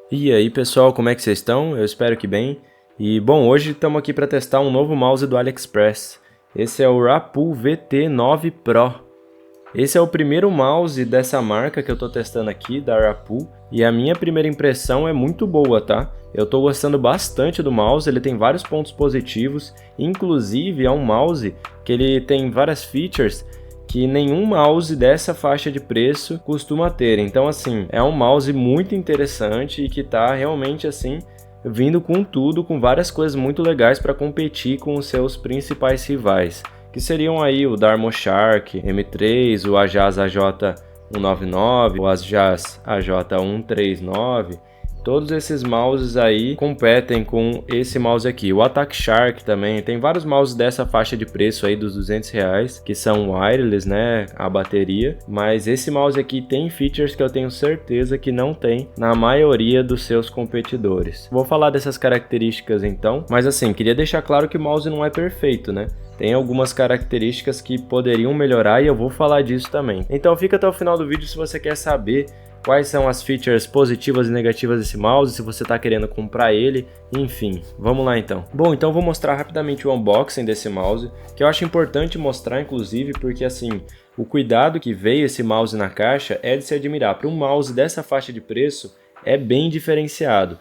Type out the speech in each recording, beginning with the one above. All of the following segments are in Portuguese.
E aí pessoal, como é que vocês estão? Eu espero que bem. E bom, hoje estamos aqui para testar um novo mouse do AliExpress. Esse é o Rapu VT9 Pro. Esse é o primeiro mouse dessa marca que eu estou testando aqui, da Rapu. E a minha primeira impressão é muito boa, tá? Eu estou gostando bastante do mouse, ele tem vários pontos positivos. Inclusive é um mouse que ele tem várias features que nenhum mouse dessa faixa de preço costuma ter. Então assim, é um mouse muito interessante e que tá realmente assim vindo com tudo, com várias coisas muito legais para competir com os seus principais rivais, que seriam aí o DarmoShark M3, o Ajaz AJ199, o Ajaz AJ139. Todos esses mouses aí competem com esse mouse aqui. O Attack Shark também, tem vários mouses dessa faixa de preço aí dos R$200, que são wireless, né, a bateria. Mas esse mouse aqui tem features que eu tenho certeza que não tem na maioria dos seus competidores. Vou falar dessas características então, mas assim, queria deixar claro que o mouse não é perfeito, né? Tem algumas características que poderiam melhorar e eu vou falar disso também. Então fica até o final do vídeo se você quer saber quais são as features positivas e negativas desse mouse, se você está querendo comprar ele, enfim, vamos lá então. Bom, então vou mostrar rapidamente o unboxing desse mouse, que eu acho importante mostrar inclusive porque assim, o cuidado que veio esse mouse na caixa é de se admirar. Para um mouse dessa faixa de preço é bem diferenciado.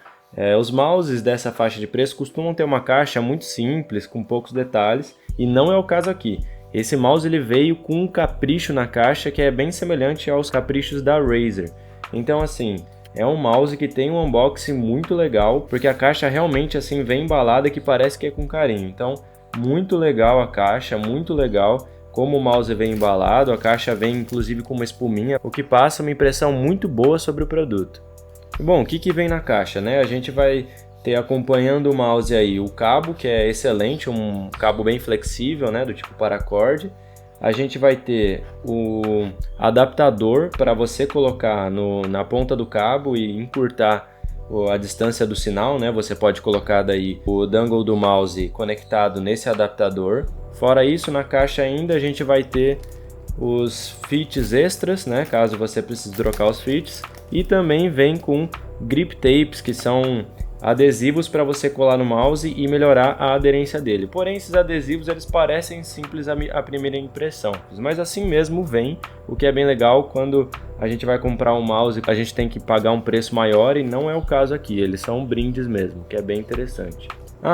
Os mouses dessa faixa de preço costumam ter uma caixa muito simples, com poucos detalhes, e não é o caso aqui. Esse mouse ele veio com um capricho na caixa que é bem semelhante aos caprichos da Razer. Então assim, é um mouse que tem um unboxing muito legal, porque a caixa realmente assim vem embalada que parece que é com carinho. Então, muito legal a caixa, muito legal como o mouse vem embalado, a caixa vem inclusive com uma espuminha, o que passa uma impressão muito boa sobre o produto. Bom, o que vem na caixa, né? A gente vai ter acompanhando o mouse aí o cabo, que é excelente, um cabo bem flexível, né, do tipo paracord. A gente vai ter o adaptador para você colocar na ponta do cabo e encurtar a distância do sinal, né? Você pode colocar daí o dongle do mouse conectado nesse adaptador. Fora isso, na caixa ainda a gente vai ter os fits extras, né? Caso você precise trocar os fits. E também vem com grip tapes, que são adesivos para você colar no mouse e melhorar a aderência dele. Porém, esses adesivos eles parecem simples à primeira impressão, mas assim mesmo vem, o que é bem legal quando a gente vai comprar um mouse, a gente tem que pagar um preço maior e não é o caso aqui, eles são brindes mesmo, que é bem interessante.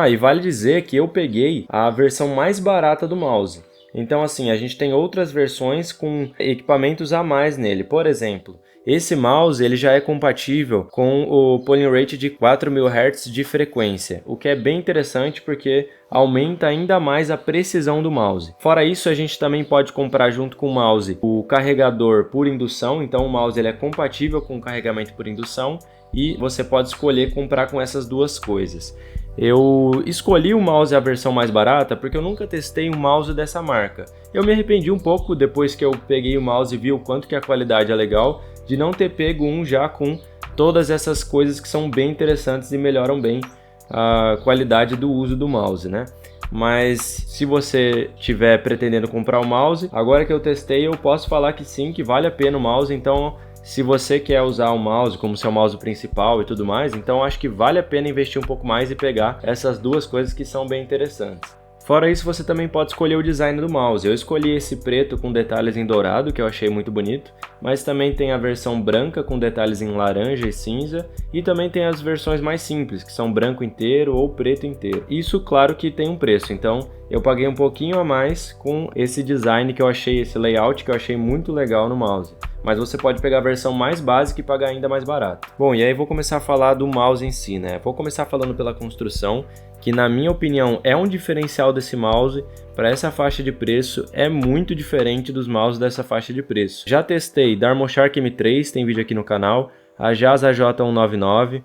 E vale dizer que eu peguei a versão mais barata do mouse. Então assim, a gente tem outras versões com equipamentos a mais nele, por exemplo, esse mouse ele já é compatível com o polling rate de 4000 Hz de frequência, o que é bem interessante porque aumenta ainda mais a precisão do mouse. Fora isso, a gente também pode comprar junto com o mouse o carregador por indução, então o mouse ele é compatível com o carregamento por indução e você pode escolher comprar com essas duas coisas. Eu escolhi o mouse a versão mais barata porque eu nunca testei um mouse dessa marca. Eu me arrependi um pouco depois que eu peguei o mouse e vi o quanto que a qualidade é legal, de não ter pego um já com todas essas coisas que são bem interessantes e melhoram bem a qualidade do uso do mouse, né? Mas se você estiver pretendendo comprar o mouse, agora que eu testei eu posso falar que sim, que vale a pena o mouse. Então se você quer usar o mouse como seu mouse principal e tudo mais, então acho que vale a pena investir um pouco mais e pegar essas duas coisas que são bem interessantes. Fora isso, você também pode escolher o design do mouse. Eu escolhi esse preto com detalhes em dourado, que eu achei muito bonito, mas também tem a versão branca com detalhes em laranja e cinza, e também tem as versões mais simples, que são branco inteiro ou preto inteiro. Isso, claro que tem um preço, então eu paguei um pouquinho a mais com esse design que eu achei, esse layout que eu achei muito legal no mouse. Mas você pode pegar a versão mais básica e pagar ainda mais barato. Bom, e aí vou começar a falar do mouse em si, né? Vou começar falando pela construção, que na minha opinião é um diferencial desse mouse. Para essa faixa de preço é muito diferente dos mouses dessa faixa de preço. Já testei DarmoShark M3, tem vídeo aqui no canal, Ajaz AJ199,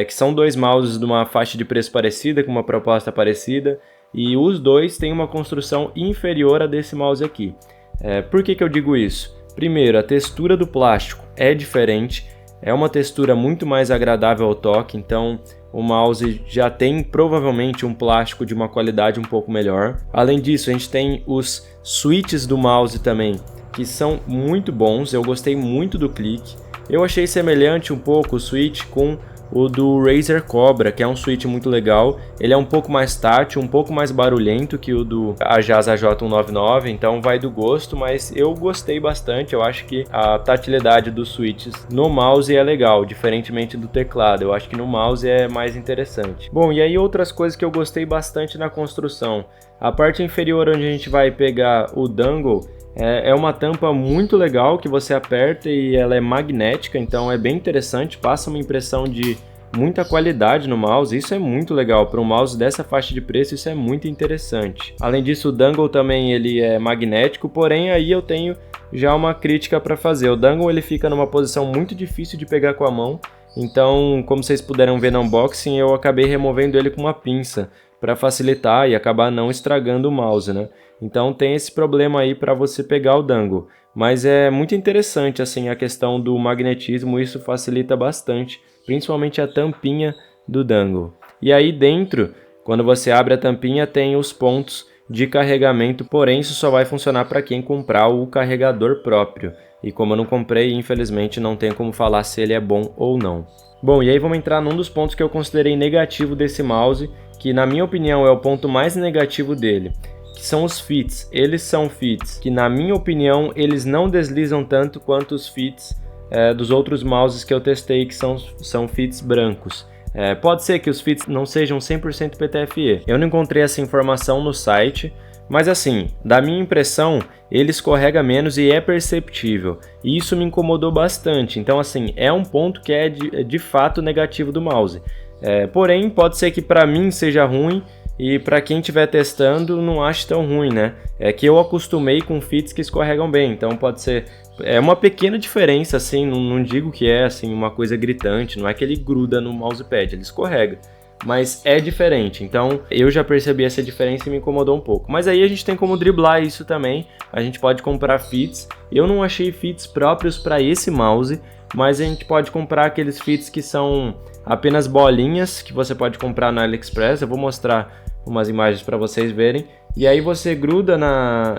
que são dois mouses de uma faixa de preço parecida, com uma proposta parecida, e os dois têm uma construção inferior a desse mouse aqui. Por que eu digo isso? Primeiro, a textura do plástico é diferente, é uma textura muito mais agradável ao toque, então o mouse já tem provavelmente um plástico de uma qualidade um pouco melhor. Além disso, a gente tem os switches do mouse também, que são muito bons, eu gostei muito do clique. Eu achei semelhante um pouco o switch com o do Razer Cobra, que é um switch muito legal. Ele é um pouco mais tátil, um pouco mais barulhento que o do Ajaz AJ199, então vai do gosto, mas eu gostei bastante. Eu acho que a tatilidade dos switches no mouse é legal, diferentemente do teclado. Eu acho que no mouse é mais interessante. Bom, e aí outras coisas que eu gostei bastante na construção. A parte inferior onde a gente vai pegar o dongle é uma tampa muito legal que você aperta e ela é magnética, então é bem interessante, passa uma impressão de muita qualidade no mouse. Isso é muito legal para um mouse dessa faixa de preço, isso é muito interessante. Além disso, o dongle também ele é magnético, porém aí eu tenho já uma crítica para fazer. O dongle ele fica numa posição muito difícil de pegar com a mão, então como vocês puderam ver no unboxing, eu acabei removendo ele com uma pinça para facilitar e acabar não estragando o mouse, né? Então tem esse problema aí para você pegar o dongle, mas é muito interessante assim a questão do magnetismo, isso facilita bastante, principalmente a tampinha do dongle. E aí dentro, quando você abre a tampinha, tem os pontos de carregamento, porém isso só vai funcionar para quem comprar o carregador próprio. E como eu não comprei, infelizmente não tenho como falar se ele é bom ou não. Bom, e aí vamos entrar num dos pontos que eu considerei negativo desse mouse, que na minha opinião é o ponto mais negativo dele, que são os fits. Eles são fits que, na minha opinião, eles não deslizam tanto quanto os fits dos outros mouses que eu testei, que são fits brancos. Pode ser que os fits não sejam 100% PTFE. Eu não encontrei essa informação no site, mas assim, da minha impressão, ele escorrega menos e é perceptível. E isso me incomodou bastante. Então assim, é um ponto que é de fato negativo do mouse. Porém, pode ser que para mim seja ruim e para quem estiver testando não ache tão ruim, né? É que eu acostumei com fits que escorregam bem, então pode ser uma pequena diferença, assim, não digo que é assim uma coisa gritante, não é que ele gruda no mousepad, ele escorrega, mas é diferente. Então eu já percebi essa diferença e me incomodou um pouco. Mas aí a gente tem como driblar isso também, a gente pode comprar fits. Eu não achei fits próprios para esse mouse, mas a gente pode comprar aqueles fits que são apenas bolinhas que você pode comprar na AliExpress. Eu vou mostrar umas imagens para vocês verem. E aí você gruda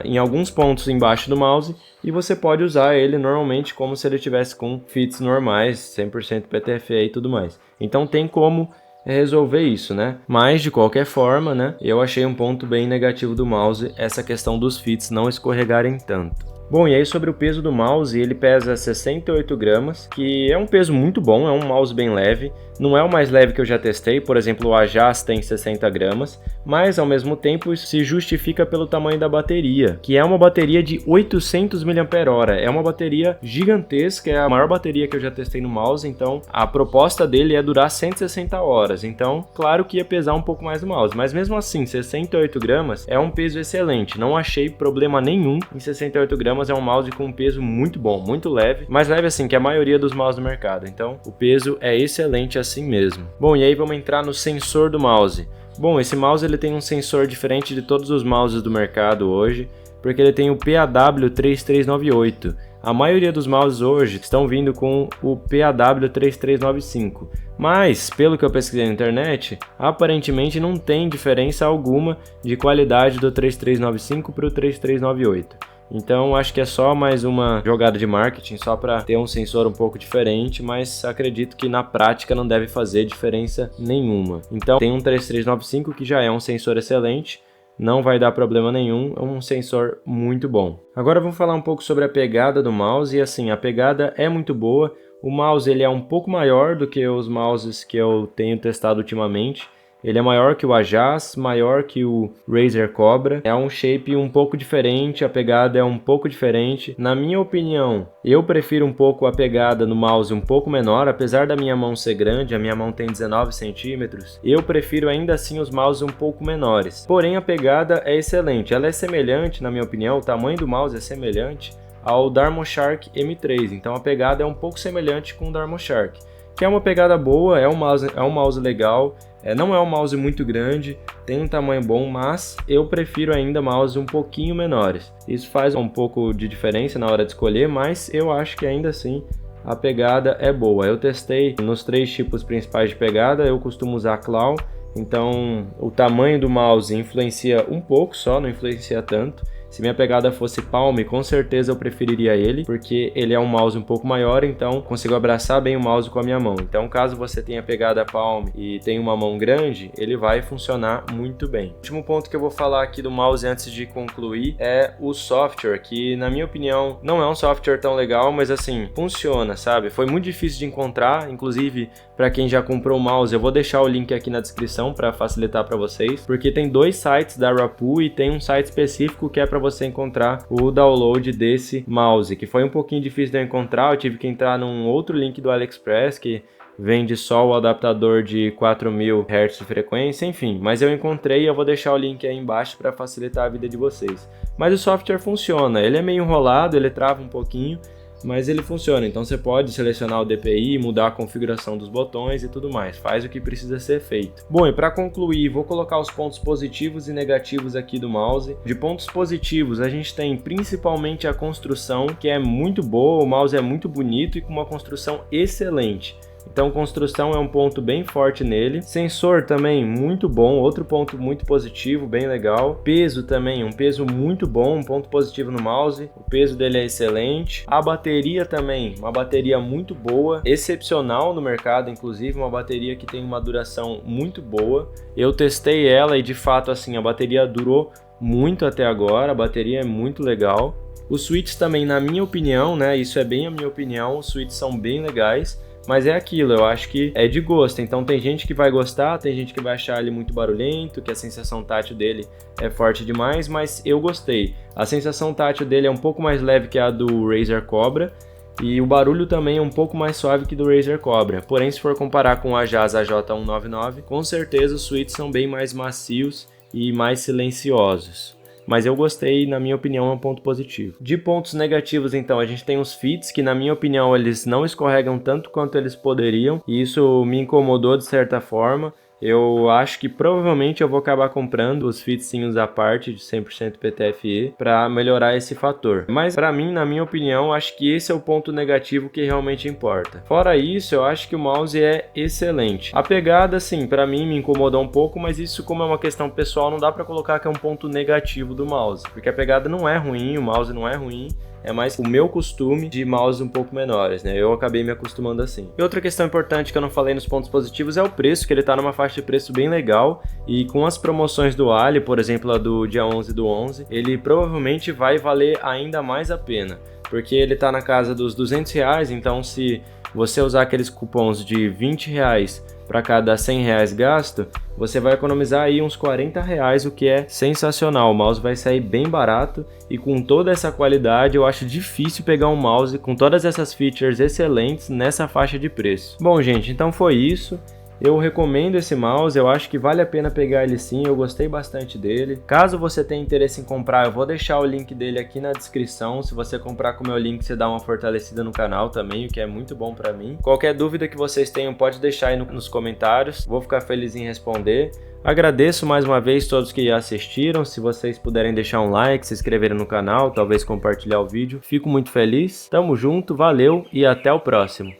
em alguns pontos embaixo do mouse e você pode usar ele normalmente como se ele tivesse com fits normais, 100% PTFE e tudo mais. Então tem como resolver isso, né? Mas de qualquer forma, né, eu achei um ponto bem negativo do mouse essa questão dos fits não escorregarem tanto. Bom, e aí sobre o peso do mouse, ele pesa 68 gramas, que é um peso muito bom, é um mouse bem leve. Não é o mais leve que eu já testei, por exemplo, o Ajaz tem 60 gramas, mas ao mesmo tempo isso se justifica pelo tamanho da bateria, que é uma bateria de 800 mAh. É uma bateria gigantesca, é a maior bateria que eu já testei no mouse, então a proposta dele é durar 160 horas. Então, claro que ia pesar um pouco mais o mouse, mas mesmo assim, 68 gramas é um peso excelente. Não achei problema nenhum em 68 gramas, é um mouse com um peso muito bom, muito leve, mais leve assim que a maioria dos mouses do mercado. Então, o peso é excelente assim mesmo. Bom, e aí vamos entrar no sensor do mouse. Bom, esse mouse ele tem um sensor diferente de todos os mouses do mercado hoje, porque ele tem o PAW3398. A maioria dos mouses hoje estão vindo com o PAW3395, mas pelo que eu pesquisei na internet, aparentemente não tem diferença alguma de qualidade do 3395 para o 3398. Então acho que é só mais uma jogada de marketing, só para ter um sensor um pouco diferente, mas acredito que na prática não deve fazer diferença nenhuma. Então tem um 3395 que já é um sensor excelente, não vai dar problema nenhum, é um sensor muito bom. Agora vamos falar um pouco sobre a pegada do mouse, e assim, a pegada é muito boa. O mouse ele é um pouco maior do que os mouses que eu tenho testado ultimamente. Ele é maior que o Ajaz, maior que o Razer Cobra. É um shape um pouco diferente, a pegada é um pouco diferente. Na minha opinião, eu prefiro um pouco a pegada no mouse um pouco menor, apesar da minha mão ser grande, a minha mão tem 19 centímetros. Eu prefiro ainda assim os mouses um pouco menores. Porém, a pegada é excelente. Ela é semelhante, na minha opinião, o tamanho do mouse é semelhante ao DarmoShark M3. Então a pegada é um pouco semelhante com o DarmoShark, que é uma pegada boa, é um mouse legal. Não é um mouse muito grande, tem um tamanho bom, mas eu prefiro ainda mouse um pouquinho menores. Isso faz um pouco de diferença na hora de escolher, mas eu acho que ainda assim a pegada é boa. Eu testei nos 3 tipos principais de pegada, eu costumo usar claw, então o tamanho do mouse influencia um pouco só, não influencia tanto. Se minha pegada fosse palm, com certeza eu preferiria ele, porque ele é um mouse um pouco maior, então consigo abraçar bem o mouse com a minha mão. Então, caso você tenha pegada palm e tenha uma mão grande, ele vai funcionar muito bem. O último ponto que eu vou falar aqui do mouse antes de concluir é o software, que na minha opinião não é um software tão legal, mas assim, funciona, sabe? Foi muito difícil de encontrar, inclusive para quem já comprou o mouse, eu vou deixar o link aqui na descrição para facilitar para vocês, porque tem 2 sites da Rapul e tem um site específico que é para você encontrar o download desse mouse, que foi um pouquinho difícil de eu encontrar. Eu tive que entrar num outro link do AliExpress que vende só o adaptador de 4000 Hz de frequência, enfim, mas eu encontrei e eu vou deixar o link aí embaixo para facilitar a vida de vocês. Mas o software funciona, ele é meio enrolado, ele trava um pouquinho, mas ele funciona, então você pode selecionar o DPI, mudar a configuração dos botões e tudo mais, faz o que precisa ser feito. Bom, e para concluir, vou colocar os pontos positivos e negativos aqui do mouse. De pontos positivos, a gente tem principalmente a construção, que é muito boa, o mouse é muito bonito e com uma construção excelente. Então construção é um ponto bem forte nele. Sensor também muito bom, outro ponto muito positivo, bem legal. Peso também, um peso muito bom, um ponto positivo no mouse. O peso dele é excelente. A bateria também, uma bateria muito boa, excepcional no mercado, inclusive uma bateria que tem uma duração muito boa. Eu testei ela e de fato assim, a bateria durou muito até agora, a bateria é muito legal. Os switches também, na minha opinião, né, isso é bem a minha opinião, os switches são bem legais. Mas é aquilo, eu acho que é de gosto, então tem gente que vai gostar, tem gente que vai achar ele muito barulhento, que a sensação tátil dele é forte demais, mas eu gostei. A sensação tátil dele é um pouco mais leve que a do Razer Cobra, e o barulho também é um pouco mais suave que do Razer Cobra. Porém, se for comparar com a JAS AJ199, com certeza os switches são bem mais macios e mais silenciosos. Mas eu gostei, na minha opinião, é um ponto positivo. De pontos negativos, então, a gente tem os fits, que na minha opinião eles não escorregam tanto quanto eles poderiam, e isso me incomodou de certa forma. Eu acho que provavelmente eu vou acabar comprando os fitzinhos à parte de 100% PTFE para melhorar esse fator. Mas para mim, na minha opinião, acho que esse é o ponto negativo que realmente importa. Fora isso, eu acho que o mouse é excelente. A pegada, sim, para mim me incomodou um pouco, mas isso como é uma questão pessoal, não dá para colocar que é um ponto negativo do mouse. Porque a pegada não é ruim, o mouse não é ruim. É mais o meu costume de mouse um pouco menores, né? Eu acabei me acostumando assim. E outra questão importante que eu não falei nos pontos positivos é o preço, que ele tá numa faixa de preço bem legal. E com as promoções do Ali, por exemplo, a do dia 11 do 11, ele provavelmente vai valer ainda mais a pena. Porque ele tá na casa dos R$200, então se você usar aqueles cupons de R$20 para cada R$100 gasto, você vai economizar aí uns R$40, o que é sensacional. O mouse vai sair bem barato e com toda essa qualidade eu acho difícil pegar um mouse com todas essas features excelentes nessa faixa de preço. Bom, gente, então foi isso. Eu recomendo esse mouse, eu acho que vale a pena pegar ele sim, eu gostei bastante dele. Caso você tenha interesse em comprar, eu vou deixar o link dele aqui na descrição. Se você comprar com o meu link, você dá uma fortalecida no canal também, o que é muito bom pra mim. Qualquer dúvida que vocês tenham, pode deixar aí nos comentários, vou ficar feliz em responder. Agradeço mais uma vez todos que assistiram, se vocês puderem deixar um like, se inscreverem no canal, talvez compartilhar o vídeo, fico muito feliz. Tamo junto, valeu e até o próximo.